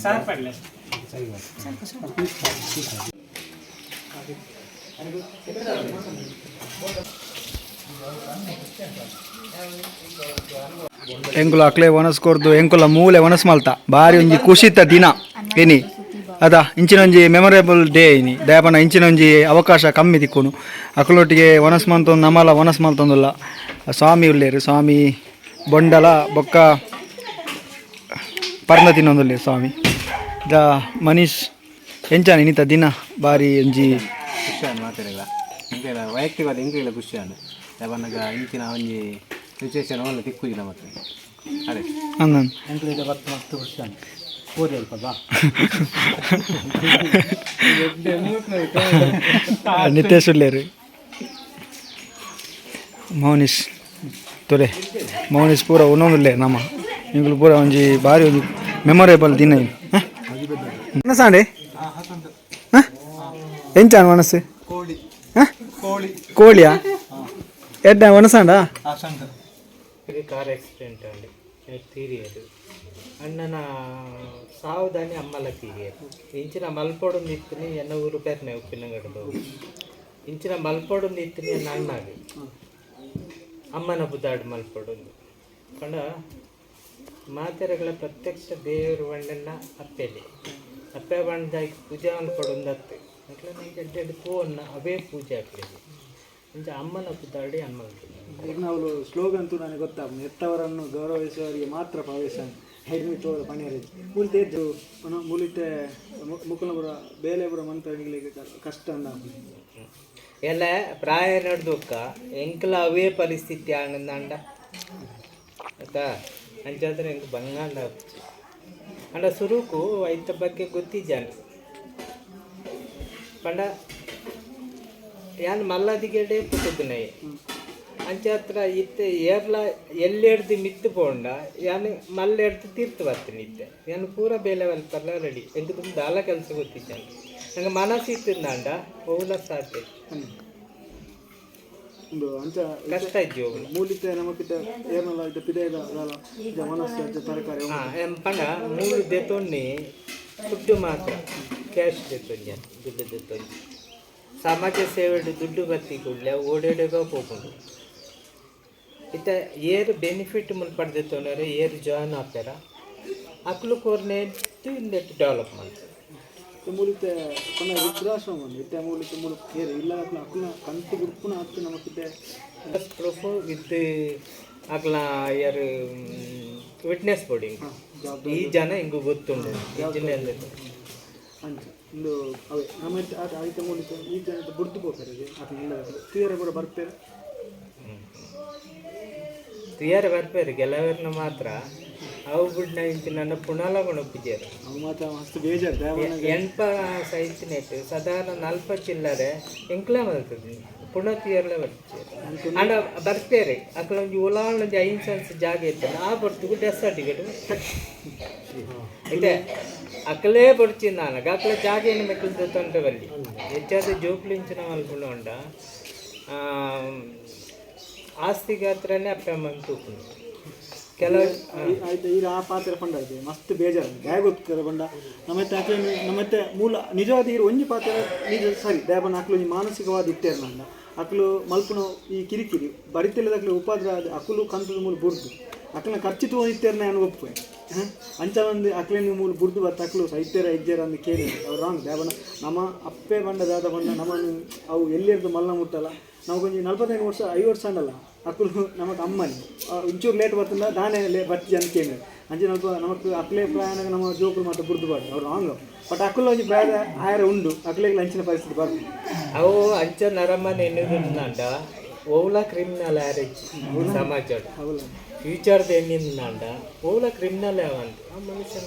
ಸಾರ್ ಪಡ್ಲೆ
ಎಂಕುಲು ಅಕ್ಲೆ ಒನಸ್ಕೊರ್ದು ಎಂಕುಲ ಮೂಲೆ ಒನಸ್ ಮಲ್ತ ಬಾರಿ ಒಂಜಿ ಖುಷಿತ ದಿನ ಏನಿ ಅದ ಇಂಚಿನೊಂಜಿ ಮೆಮೊರೇಬಲ್ ಡೇ ಇನಿ ದಯಪನ ಇಂಚಿನೊಂಜಿ ಅವಕಾಶ ಕಮ್ಮಿ ತಿಕ್ಕುನು ಅಕ್ಲೊಟ್ಟಿಗೆ ಒನಸ್ ಮಲ್ತೊಂದು ನಮಲ ಒನಸ್ ಮಲ್ತೊಂದುಲ್ಲ ಸ್ವಾಮಿ ಉಳ್ಳೇರು ಸ್ವಾಮಿ ಬೊಂಡಲ ಬೊಕ್ಕ ಪರ್ನ ತಿನ್ನೊಂದುಲ್ಲೆ ಸ್ವಾಮಿ ದ ಮನೀಶ್ ಎಂಚಾನೆ ಇನ್ನಿತ ದಿನ ಬಾರಿ ಒಂಜಿ
ಖುಷಿಯಾನ ಮಾತಾಡಿಲ್ಲ ಇಂಕೆಲ್ಲ ವೈಯಕ್ತಿಕವಾದ ಇಂಕೆಲ್ಲ ಖುಷಿಯಾನ ಯಾವನ್ನಾಗ ಇಂಚಿನ ಒಂಜಿ ಸಿಚುವೇಶನ್ ಒಳ್ಳೆ ತಿಕ್ಕುದಿಲ್ಲ ಮತ್ತೆ ಅದೇ
ಅಂದನ್
ಎಂಕ್ಲಿಗೆ ಬತ್ತು ಮಸ್ತ್ ಖುಷಿಯಾನ ಓದಿ ಅಲ್ಪ ಬಾ
ನಿತೇಶ್ ಉಳ್ಳೇರು ಮೌನೀಶ್ ತೊರೆ ಮೌನೀಶ್ ಪೂರ ಒಂದೊಂದುಲ್ಲೆ ನಮ್ಮ ಇಂಗ್ಲು ಪೂರ ಒಂಜಿ ಬಾರಿ ಒಂಜಿ ಮೆಮೊರೇಬಲ್ ದಿನ ಮನಸ್ಸಾಂಡೆ ಎಂಚಾನ ಮನಸ್ಸು ಕೋಳಿಯಾ ಎಡ್ಡ ಮನಸ್ಸಾಂಡ
ఇది కార్ యాక్సిడెంట్ అండి తీరియదు అన్న సావుదాన్ని అమ్మల తీరియదు ఇంచిన మల్పోడు నిత్తిని ఎన్న ఊరు పేరునే ఉప్పినగడదు ఇంచిన మల్పోడు నిత్తిని అన్న అన్నది ಅಮ್ಮನ ಬುದ್ದಾಡು ಮಲ್ಪಡುದು ಕಂಡ ಮಾತೆರೆಗಳ ಪ್ರತ್ಯಕ್ಷ ದೇವರು ಬಂಡನ್ನ ಅಪ್ಪೆಲೆ ಅಪ್ಪೆ ಬಂಡಾಗಿ ಪೂಜೆ ಮಲ್ಪಡುಂದು ಅತ್ತೆ ಅಟ್ಲ ನಂಗೆ ಎಡ್ಡೆಡ್ ಪೂವನ್ನ ಅವೇ ಪೂಜೆ ಹಾಕ್ಲಿಲ್ಲ ಇಂಚ ಅಮ್ಮನ ಬುದ್ದಾಡಿ ಅಮ್ಮ
ಈಗ ನಾವು ಸ್ಲೋಗನ್ ಅಂತೂ ನನಗೆ ಗೊತ್ತಾಗ್ತದೆ ಎತ್ತವರನ್ನು ಗೌರವಿಸುವವರಿಗೆ ಮಾತ್ರ ಪ್ರವೇಶ ಹೆಲ್ಮೆಟ್ ಹೋದ ಪಣಿಯರಿಗೆ ಮೂಲಿತೆ ಎದ್ದು ಮೂಲಿತೆ ಮುಕ್ಕಲಪುರ ಬೇಲೆಪುರ ಮಂತ್ರಿಗೆ ಕಷ್ಟ ಅಂದ
ಎಲ್ಲ ಪ್ರಾಯ ನಡೆದಕ್ಕ ಎಂಕಲ ಅವೇ ಪರಿಸ್ಥಿತಿ ಆನಂದ ಆಯ್ತಾ ಅಂಚಾದ್ರೆ ಎಂಕ್ ಬಂಗಾಂಡ ಅಂಡ ಸುರುಕು ಐತ ಬಗ್ಗೆ ಗೊತ್ತಿದ್ದಾನೆ ಪಂಡ ಯಾನ್ ಮಲ್ಲದಿಗೆಡೆ ಪುಟ್ಟದನೈ ಅಂಚಾತ್ರ ಇತ್ತೆ ಏರ್ಲ ಎಲ್ಲೆಡ್ದು ಮಿತ್ತು ಪೋಂಡ ಯಾನ್ ಮಲ್ಲೆಡ್ದು ತೀರ್ತು ಬರ್ತೀನಿ ಇತ್ತೆ ಯಾನ್ ಪೂರ ಬೇಲೆ ವಲ್ಪಲ್ಲ ರೆಡಿ ಎಂಕ್ ತುಂಬ ದಾಲ ಕೆಲಸ ಗೊತ್ತಿದ್ದಾನೆ ನಂಗೆ ಮನಸ್ಸಿತ್ತಂಡ ಹೋಗ್ಲ ಸಾಧ್ಯ ಕಷ್ಟ ಇದ್ದಿ ಹೋಗ್ಲ
ಮೂಲಿತೆ ನಮಕಿತ ಏನಲ್ಲ ಇದು ಪಿದೆದ ಮನಸ್ಸು ತರಕಾರಿ
ಪಂಡ ಮೂರು ದೆತೊನ್ನಿ ದುಡ್ಡು ಮಾತ್ರ ಕ್ಯಾಶ್ ದೆತ್ತೊಂಜ ದುಡ್ಡು ದೆತ್ತೊಂಜಿ ಸಮಾಜ ಸೇವೆಡು ದುಡ್ಡು ಬತ್ತಿ ಕೂಡಲೇ ಓಡಾಡೋಗ ಹೋಗ್ಕೊಂಡು ಇತ್ತ ಏರು ಬೆನಿಫಿಟ್ ಮುಲ್ ಪಡೆದಿತ್ತವನರೆ ಏರು ಜಾಯ್ನ್ ಆಗ್ತಾರ ಅಕ್ಲು ಕೋರ್ನೆ ಇಂದೆಟ್ಟು ಡೆವಲಪ್ ಮಾಡ್ತಾರೆ
ಮೂಲಿತೆ ಕೊನೆ ವೃದ್ಧಾಶ್ರಮ ಇತ್ತೆ ಮೂಲಿತೆ ಮೂಲ ಏರು ಇಲ್ಲ ಅಕ್ಲ ಕಂತು ಗುರುಪುನ ಹತ್ತು ನಮಕಿತೆ
ಪ್ರೂಫ್ ವಿತ್ ಅಕ್ಲ ಯಾರು ವಿಟ್ನೆಸ್ ಬೋರ್ಡಿಂಗ್ ಈ ಜನ ಹಿಂಗೂ ಗೊತ್ತುಂಡು ಈ ಜಿಲ್ಲೆಯಲ್ಲಿ
ಅಂಚ ಒಂದು ಅವೇ ನಮ್ಮ ಆಯ್ತು ಮೂಲಿತೆ ಈ ಜನ ಬುಡ್ದು ಹೋಗ್ತಾರೆ ಅದು ಇಲ್ಲ ಕ್ಲಿಯರ್ ಕೂಡ ಬರ್ತಾರೆ
ಕ್ಲಿಯರ್ ಬರ್ತಾರೆ ಕೆಲವರನ್ನ ಮಾತ್ರ ಅವು ಬಿಡ್ ನನ್ನ ಪುಣಾಲ ಕೊಣೊಪ್ಪಿದ್ದಾರೆ
ಅವು ಮಾತ್ರ ಮಸ್ತ್ ಬೇಜಾರು
ಎಣ್ಪ ಸೈತಿನೆಟ್ಟು ಸಾಧಾರಣ 40 ಚಿಲ್ಲರೆ ಎಂಕ್ಲ ಬರ್ತದೆ ಪುಣತಿಯರ್ಲೆ ಬರ್ತಾರೆ ಅಂಡ ಬರ್ತಾರೆ ಅಕ್ಲ ಒಂಜಿ ಒಲಾಳೊಂಜಿ 5 ಸೆನ್ಸ್ ಜಾಗ ಇರ್ತದೆ ಆ ಬರ್ತಿಗೂ ಡೆತ್ ಸರ್ಟಿಫಿಕೇಟ್ ಇದೆ ಅಕ್ಲೇ ಬರ್ತೀನಿ ನಾನು ಅಕ್ಲ ಜಾಗ ಏನು ಮೆಕ್ಕಲ್ದು ತೊಂಟವಲ್ಲಿ ಹೆಚ್ಚಾದ ಜೋಕ್ಲಿಂಚಿನ ಮಲ್ಪುಣ ಉಂಡ ಆಸ್ತಿಗೆ ಹತ್ರನೇ ಅಪ್ಪಮ್ಮ ತೂಕೊಂಡು ಕೆಲವು
ಆಯ್ತು ಈಗ ಆ ಪಾತ್ರೆ ಪಂಡ ಇದೆ ಮಸ್ತ್ ಬೇಜಾರು ಹೇಗೆ ಗೊತ್ತಾರೆ ಬಂಡ ನಮ್ಮತ್ತೆ ಅಕ್ಲ ನಮ್ಮತ್ತೆ ಮೂಲ ನಿಜವಾದ ಇರು ಒಂಜಿ ಪಾತ್ರೆ ನಿಜ ಸರಿ ದಯಬಣ್ಣ ಅಕ್ಲು ಒಂಜಿ ಮಾನಸಿಕವಾದ ಇಟ್ಟೇರು ನಂಡ ಅಕ್ಲು ಮಲ್ಪುಣ ಈ ಕಿರಿಕಿರಿ ಬರಿತಿಲ್ಲದಕ್ಲು ಉಪದ್ರ ಅಕ್ಲು ಕಂತದ ಮೂಲ ಬುರ್ದು ಅಕ್ಲನ ಖರ್ಚು ತೊಗೊಂಡಿತ್ತೇರು ನಾನು ಒಪ್ಪೆ ಅಂಚ ಒಂದು ಅಕ್ಲೇನು ಮೂಲ ಬುರ್ದು ಬತ್ತ ಅಕ್ಲು ಸೈತ್ಯರ ಹೆಜ್ಜೆರ ಅಂದು ಕೇಳಿ ಅವ್ರು ರಾಂಗ್ ದಯಬಣ್ಣ ನಮ್ಮ ಅಪ್ಪೆ ಬಂಡದಾದ ಬಂಡ ನಮ್ಮನ್ನು ಅವು ಎಲ್ಲಿರ್ದು ಮಲ್ಲ ಮುಟ್ಟಲ್ಲ ನಾವು ಕೊಂಚ 45 ವರ್ಷ 5 ವರ್ಷ ಅಂಡಲ್ಲ ಅಕ್ಕಲು ನಮಗೆ ಅಮ್ಮನಿ ಒಂಚೂರು ಲೇಟ್ ಬರ್ತಂದ ನಾನೇ ಬರ್ತಿ ಅಂತ ಕೇಳಿ ಅಂಚೆ ನಮಗೆ ಅಕ್ಲೆ ಪ್ರಯಾಣ ನಮ್ಮ ಜೋಕುಲು ಮತ್ತು ಬುರ್ದುಬಾರ್ದು ಅವ್ರು ರಾಂಗ್ ಬಟ್ ಅಕ್ಕಲು ಒಂಜಿ ಪ್ರಾಯ ಆಯರ ಉಂಡು ಅಕ್ಲೆಗೆ ಲಂಚಿನ ಪರಿಸ್ಥಿತಿ ಬರ್ತದೆ
ಅವು ಅಂಚ ನರಮ್ಮನ ಎನ್ನುವುದಂಡ ಓಲ ಕ್ರಿಮಿನಲ್ ಆರೆಂಜ್ ಸಮಾಜ ಫ್ಯೂಚರ್ದು ಏನಿಂದ ಓಲ ಕ್ರಿಮಿನಲ್ ಯಾವಂತ ಆ ಮನುಷ್ಯನ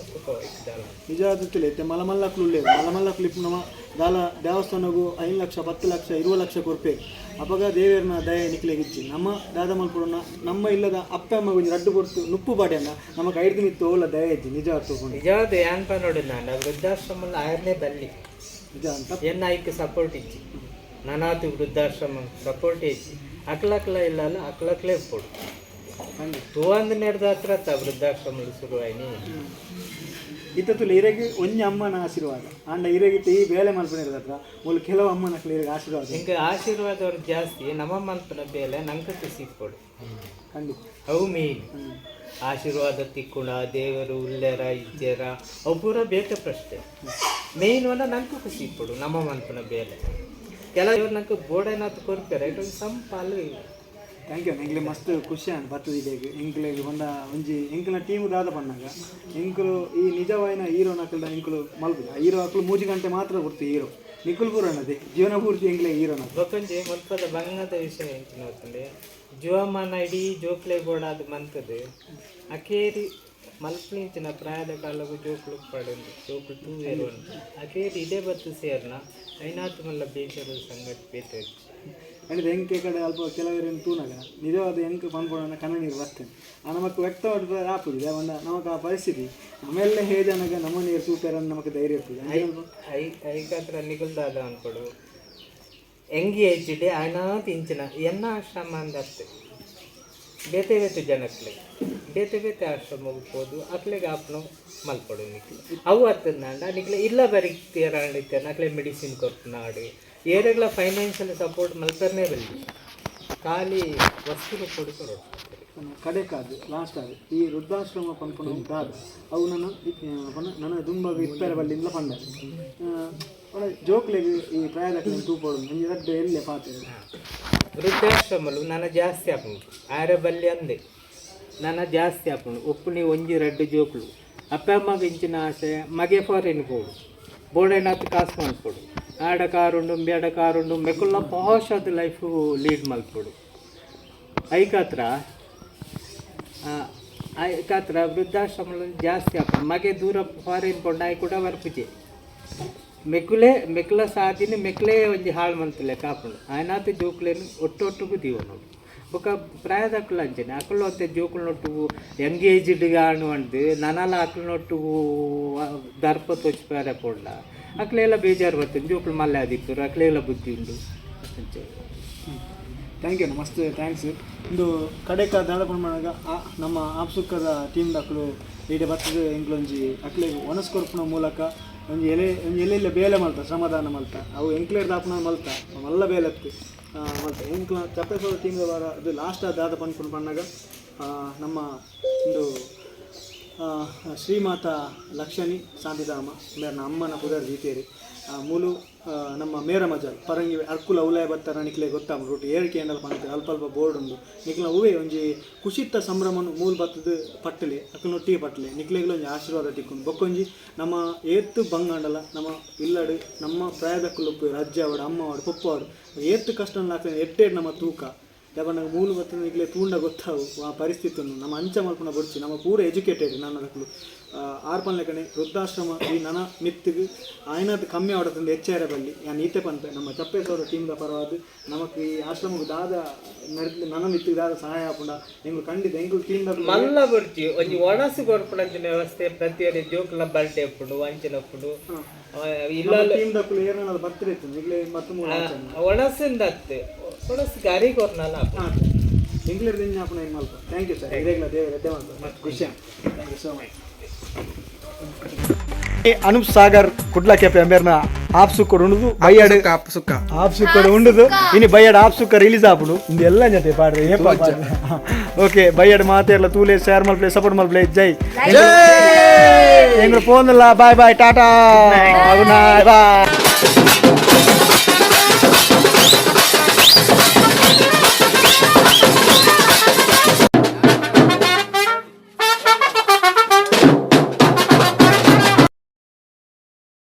ನಿಜ ಗೊತ್ತಿಲ್ಲ ಮಲಮಲ್ಲಕ್ಲು ಮಲಮಲ್ಲಕ್ಲು ನಮ್ಮ ದಾಲ ದೇವಸ್ಥಾನಗೂ 5 ಲಕ್ಷ 10 ಲಕ್ಷ 20 ಲಕ್ಷ ಕೊರ್ಪೇರು ಅಪಗ ದೇವೇರ್ನ ದಯ ನಿಕ್ಲೆಗಿಚ್ಚಿ ನಮ್ಮ ದಾದ ಮಲ್ಪುರನ ನಮ್ಮ ಇಲ್ಲದ ಅಪ್ಪ ಅಮ್ಮ ಕೊಂಚ ರಡ್ಡು ಕೊಡ್ತು ನುಪ್ಪು ಬಾಡ್ಯಂಗ ನಮಗೆ 5 ದಿನ ಇತ್ತು ಓಲ ದಯ ಇಜ್ಜಿ ನಿಜ ತಗೊಂಡು
ನಿಜವಾದ ಏನ್ಪ ನೋಡಿ ನಾನು ವೃದ್ಧಾಶ್ರಮಲ್ಲಿ ಆಯರನೇ ಬಲ್ಲಿ
ನಿಜ ಅಂತ
ಎನ್ನಾಯ್ಕೆ ಸಪೋರ್ಟ್ ಇಚ್ಚಿ ನಾನಾತು ವೃದ್ಧಾಶ್ರಮ ಸಪೋರ್ಟ್ ಇಚ್ಚಿ ಅಕ್ಲಕ್ಲ ಇಲ್ಲ ಅಲ್ಲ ಅಕ್ಲಕ್ಲೇ ಕೊಡು ತೂವಂದು ನಡೆದ ಹತ್ರ ವೃದ್ಧಾಶ್ರಮ ಶುರುವಾಯಿನಿ
ಇತ್ತುಲು ಇರಗೆ ಒಂಜಿ ಅಮ್ಮನ ಆಶೀರ್ವಾದ ಅಂಡ ಇರಗಿತ್ತು ಈ ಬೇಳೆ ಮಲ್ಪನಿರದ ಹತ್ರ ಒಂದು ಕೆಲವು ಅಮ್ಮನಕ್ಲು ಇರಗೆ ಆಶೀರ್ವಾದ
ಹಿಂಗೆ ಆಶೀರ್ವಾದ ಅವ್ರು ಜಾಸ್ತಿ ನಮ್ಮ ಮಲ್ಪನ ಬೇಲೆ ನಂಗೆ ಸಿಕ್ಕೊಡು
ಖಂಡಿತ
ಅವು ಮೇನ್ ಆಶೀರ್ವಾದ ತಿಕ್ಕುಣ ದೇವರು ಉಲ್ಲೆರ ಇಜ್ಜೆರ ಅವು ಪೂರ ಬೇಕ ಪ್ರಶ್ನೆ ಮೇನ್ ಒಂದು ನಂಗೆ ಸಿಕ್ಕೊಡು ನಮ್ಮ ಮಲ್ಪನ ಬೇಲೆ ಕೆಲವರು ನಂಗೆ ಬೋರ್ಡೇನಾತು ಕೊರ್ತಾರೆ ಸಂಪಾಲು
ಥ್ಯಾಂಕ್ ಯು ಎಂಕ್ಲೆ ಮಸ್ತ್ ಖುಷಿ ಅಂತ ಬರ್ತದೆ ಇದೆಗೆ ಎಂಕ್ಲೆಗೆ ಬಂದ ಒಂಜಿ ಎಂಕ್ಲ ಟೀಮು ದಾದ ಬಂದಾಗ ಎಂಕ್ಲು ಈ ನಿಜವಾಯಿನ ಹೀರೋ ನಕಲ್ದ ಎಂಕ್ಲು ಮಲ್ಪುದ ಹೀರೋ ಹಾಕ್ಲು 3 ಗಂಟೆ ಮಾತ್ರ ಕೊಡ್ತೀವಿ ಹೀರೋ ನಿಖುಲ್ ಪೂರ ಅನ್ನದೆ ಜೀವನ ಪೂರ್ತಿ ಎಂಕ್ಲೆ ಹೀರೋನ
ಗೊತ್ತಂಜೆ ಮಲ್ಪದ ಬಂಗದ ವಿಷಯ ಎಂಚಿನ ಹೋಗ್ತಂಡೆ ಜೀವಮಾನ ಇಡೀ ಜೋಕ್ಲೆ ಬೋಡಾದ ಮಂತದ್ದು ಅಕೇರಿ ಮಲ್ಪನಿಂಚಿನ ಪ್ರಾಯದ ಕಾಲಗೂ ಜೋಕ್ಲು ಪಡೆದು ಜೋಕ್ಲು ಟೂ ಇರೋ ಅಕೇರಿ ಇದೇ ಬತ್ತು ಸೇರ್ನ ಐನಾತು ಮಲ್ಲ ಬೇಜಾರು ಸಂಗತಿ ಬೇತೆ
ಅಂದರೆ ಎಂಕೆ ಕಡೆ ಅಲ್ಪ ಕೆಲವರೇನು ತೂನಾಗ ನಿಜವಾದ ಎಂಕ ಪಂದ್ಬೋಣ ಕಣ್ಣ ನೀರು ಬರ್ತೇನೆ ನಮಗೆ ವ್ಯಕ್ತವಾದ ಆಪುದಿದೆ ಒಂದ ನಮಗೆ ಆ ಪರಿಸ್ಥಿತಿ ನಮ್ಮೆಲ್ಲ ಹೇಜನಾಗ ನಮ್ಮ ನೀರು ಸೂಪರ್ ಅಂತ ನಮಗೆ ಧೈರ್ಯ ಇರ್ತದೆ
ಐಕಾತ್ರ ನಿಗುಲ್ದಾದ ಅನ್ಕೊಡು ಎಂಗಿ ಹೆಚ್ಚಿಡೆ ಐನಾತ್ ಇಂಚಿನ ಎನ್ನ ಆಶ್ರಮ ಅಂದತ್ತೆ ಬೇತೆ ಬೇತೆ ಜನಕ್ಲೆ ಬೇತೆ ಬೇತೆ ಆಶ್ರಮ ಹೋಗ್ಬೋದು ಅಕ್ಲೆಗೆ ಆಪ್ನು ಮಲ್ಪಡು ನಿಕ್ಲೆ ಅವು ಹತ್ತದ ನಿಕ್ಲೆ ಇಲ್ಲ ಬರೀತೀರ ಅಕ್ಲೆ ಮೆಡಿಸಿನ್ ಕೊಟ್ಟು ನಾಡು ಏರೆಗಳ ಫೈನಾನ್ಷಿಯಲ್ ಸಪೋರ್ಟ್ ಮಲ್ಪರ್ನೇ ಬಲ್ಲಿ ಖಾಲಿ ವಸ್ತು ಕೊಡ್ತಾರೆ
ಕಡೆ ಕಾದು ಲಾಸ್ಟ್ ಆಗಿ ಈ ವೃದ್ಧಾಶ್ರಮ ಪಂಪನ ದಾದ ಅವು ನನ್ನ ದುಂಬಾಗ ಇಪ್ಪರ ಬಲ್ಲಿಂದ ಪಂಡ ಜೋಕ್ಲೆಗೆ ಈ ಪ್ರಾಯದ ತೂಪೋಡು ನಂಗೆ ರಡ್ಡು ಎಲ್ಲೇ ಪಾತ್ರೆ
ವೃದ್ಧಾಶ್ರಮಲು ನನ್ನ ಜಾಸ್ತಿ ಆಪುಂಡು ಆರೆ ಬಲ್ಲಿ ಅಂದೆ ನನ್ನ ಜಾಸ್ತಿ ಆಪುಂಡು ಒಪ್ಪುನಿ ಒಂಜಿ ರಡ್ಡು ಜೋಕ್ಲು ಅಪ್ಪ ಅಮ್ಮಗೆ ಇಂಚಿನ ಆಸೆ ಮಗೆ ಫಾರಿನ್ ಪೋಡು ಬೋರ್ಡೇನಾತು ಕಾಸು ಮಾಡ್ಕೊಡು ಆಡ ಕಾರುಂಡು ಬೇಡ ಕಾರುಂಡು ಮೆಕುಲ್ಲ ಪಾಶಾದ ಲೈಫು ಲೀಡ್ ಮಲ್ಪಡು ಐಕಾತ್ರ ವೃದ್ಧಾಶ್ರಮ ಜಾಸ್ತಿ ಆಪುಂಡು ಮಗೆ ದೂರ ಫಾರಿನ್ ಕೊಂಡು ಆಯ್ ಕೂಡ ಬರ್ಪುಜೆ ಮೆಕುಲ ಸಾದಿನ ಮೆಕ್ಲೇ ಒಂಜಿ ಹಾಳು ಮಂತಲೆ ಕಾಪುಂಡು ಆಯ್ನಾತು ಜೋಕ್ಲೇನು ಒಟ್ಟೊಟ್ಟಿಗೂ ದೀವ ನೋಡು ಬೊಕ್ಕ ಪ್ರಾಯದ ಅಕ್ಕಳು ಅಂಚನೆ ಅಕ್ಕಳು ಅಂತೆ ಜೋಕುಲು ನೊಟ್ಟುಗು ಎಂಗೇಜ್ಡ್ ಗಾಣು ಅಂದು ನನಲ ಅಕ್ಕಳು ನೊಟ್ಟುಗು ದರ್ಪ ತೋಚಿಪಾರೆ ಪೋಡ್ಲ ಅಕ್ಲೆಲ್ಲ ಬೇಜಾರು ಬರ್ತದೆ ಜೋಕುಲು ಮಲ್ಲೆ ಆದಿತ್ತು ಅಕ್ಲೆಲ್ಲ ಬುದ್ಧಿ ಉಂಡು ಅಂಚೆ
ಥ್ಯಾಂಕ್ ಯು ಮಸ್ತ್ ಥ್ಯಾಂಕ್ಸ್ ಇಂದು ಕಡೆಕ ದಾದ ಪ್ರಮಾಣಗ ನಮ್ಮ ಆಪ್ಸುಕ್ಕದ ಟೀಮ್ ಅಕ್ಕಳು ಈಡೆ ಬರ್ತದೆ ಎಂಕ್ಲೊಂಜಿ ಅಕ್ಲೆಗೆ ಒಣಸ್ಕೊರ್ಪುನ ಮೂಲಕ ಒಂಜಿ ಎಲೆ ಬೇಲೆ ಮಲ್ತ ಶ್ರಮದಾನ ಮಲ್ತ ಅವು ಎಂಕ್ಲೇರ್ ದಾಪನ ಮಲ್ತ ಮಲ್ಲ ಬೇಲತ್ತು ಮಲ್ತ ಎಂಕ್ಲ ಚಪ್ಪೇಶ್ವರ ಟೀಮ್ದ ವಾರ ಅದು ಲಾಸ್ಟ್ ದಾದ ಪನ್ಕೊಂಡು ಪಣ್ಣಾಗ ನಮ್ಮ ಒಂದು ಶ್ರೀಮಾತಾ ಲಕ್ಷಣಿ ಶಾಂತಿಧಾಮ ಮೇರ್ನ ಅಮ್ಮನ ಪುದರ್ ರೀತಿಯರಿ ಮೂಲು ನಮ್ಮ ಮೇರ ಮಜಲ್ ಪರಂಗಿ ಅರ್ಕುಲ ಉಲಯ ಬತ್ತಾರ ನಿಕ್ಲೆ ಗೊತ್ತಾಮ ರೂಟಿ ಏರಿಕೆ ಎಂಡಲ್ ಪಂತ ಅಲ್ಪ ಅಲ್ಪ ಬೋರ್ಡ್ ಉಂಡು ನಿಕ್ಲ ಉವೆ ಒಂಜಿ ಖುಷಿತ್ತ ಸಂಭ್ರಮನು ಮೂಲ ಬತ್ತದ ಪಟ್ಟಲೆ ಅಕ್ಕಲು ಒಟ್ಟಿಗೆ ಪಟ್ಟಲೆ ನಿಕ್ಲೆಗಳು ಒಂಜಿ ಆಶೀರ್ವಾದ ತಿಕ್ಕೊಂಡು ಬೊಕ್ಕೊಂಜಿ ನಮ್ಮ ಏತ್ತು ಬಂಗಂಡಲ ನಮ್ಮ ಇಲ್ಲಡು ನಮ್ಮ ಪ್ರಾಯದಕ್ಕಲು ಅಜ್ಜ ಅವಡು ಅಮ್ಮ ಅವಡು ಪಪ್ಪ ಅವಡು ಏತ್ತು ಕಷ್ಟ ಹಾಕ್ತಾನೆ ಎಟ್ಟೇಡು ನಮ್ಮ ತೂಕ ಯಾವಾಗ ಮೂಲ ಬತ್ತ ನಿಕ್ಲೆ ತೂಂಡ ಗೊತ್ತಾವು ಆ ಪರಿಸ್ಥಿತಿಯನ್ನು ನಮ್ಮ ಅಂಚ ಮಲ್ಪನ ಬಡ್ಚಿ ನಮ್ಮ ಪೂರ ಎಜುಕೇಟೆಡ್ ನನ್ನದಕ್ಕಲು ಆರ್ಪನ್ ಲೆಕ್ಕನೆ ವೃದ್ಧಾಶ್ರಮ ಈ ನನ ಮಿತ್ತಿಗೆ ಆಯ್ನದು ಕಮ್ಮಿ ಆಡೋದ್ರಿಂದ ಹೆಚ್ಚಾರ ಬಲ್ಲಿ ನಾನು ಈತೆ ಪಂತೆ ನಮ್ಮ ಚಪ್ಪೇಶ್ವರ ಟೀಮ್ದ ಪರವಾದ ನಮಗೆ ಈ ಆಶ್ರಮಕ್ಕೆ ದಾದ ನಡೆದ ನನ್ನ ಮಿತ್ತಿಗೆ ದಾದ ಸಹಾಯ ಆಪುಂಡ ಎಂಗಳು ಖಂಡಿತ ಎಂಗಳು ಟೀಮ್ದ
ಮಲ್ಲ ಬರ್ತಿ ಒಂಜಿ ಒಣಸು ಕೊರ್ಪುನಂಚಿನ ವ್ಯವಸ್ಥೆ ಪ್ರತಿಯೊಂದು ಜೋಕ್ಲ ಬರ್ಡೇ ಅಪ್ಪುಡು ಅಂಚಿನ ಅಪ್ಪುಡು ಇಲ್ಲ
ಟೀಮ್ದಕ್ಕೂ ಏನಾದ್ರು ಬರ್ತಿರ ಇತ್ತು ಈಗಲೇ ಮತ್ತೆ
ಒಣಸಿಂದತ್ತೆ ಒಣಸು ಗಾರಿ ಕೊರ್ನಲ್ಲ
ಇಂಗ್ಲಿಷ್ ದಿನ ಅಪ್ಪನ ಏನು ಮಲ್ಪ ಥ್ಯಾಂಕ್ ಯು ಸರ್ ಇರೇಗ್ಲ ದೇವ ರೆಡ್ಡೆ ಮಾಡ್ತಾರೆ ಖುಷಿ thank you so much
Anoop Sagar Kudla ಕೆಪೆ ಅಂಬೇರ್ನ ಆಪ್ ಸುಕ್ಕಡು ಉಂಡುದು ಬಯ್ಯಾಡು ಆಪ್ ಸುಕ್ಕಡು ಉಂಡುದು ಇನಿ ಬಯ್ಯಾಡು ಆಪ್ ಸುಕ್ಕ ರಿಲೀಸ್ ಆಪುಡು ಇಂದು ಎಲ್ಲ ಜೊತೆ ಪಾಡ್ರಿ ಓಕೆ ಬಯ್ಯಾಡು ಮಾತೆಲ್ಲ ತೂಲೆ ಶೇರ್ ಮಲ್ಪ್ಲೆ ಸಪೋರ್ಟ್ ಮಲ್ಪ್ಲೆ ಜೈ ಎಂಗ್ಳು ಫೋನ್ ಬಾಯ್ ಬಾಯ್ ಟಾಟಾ ಬಾಯ್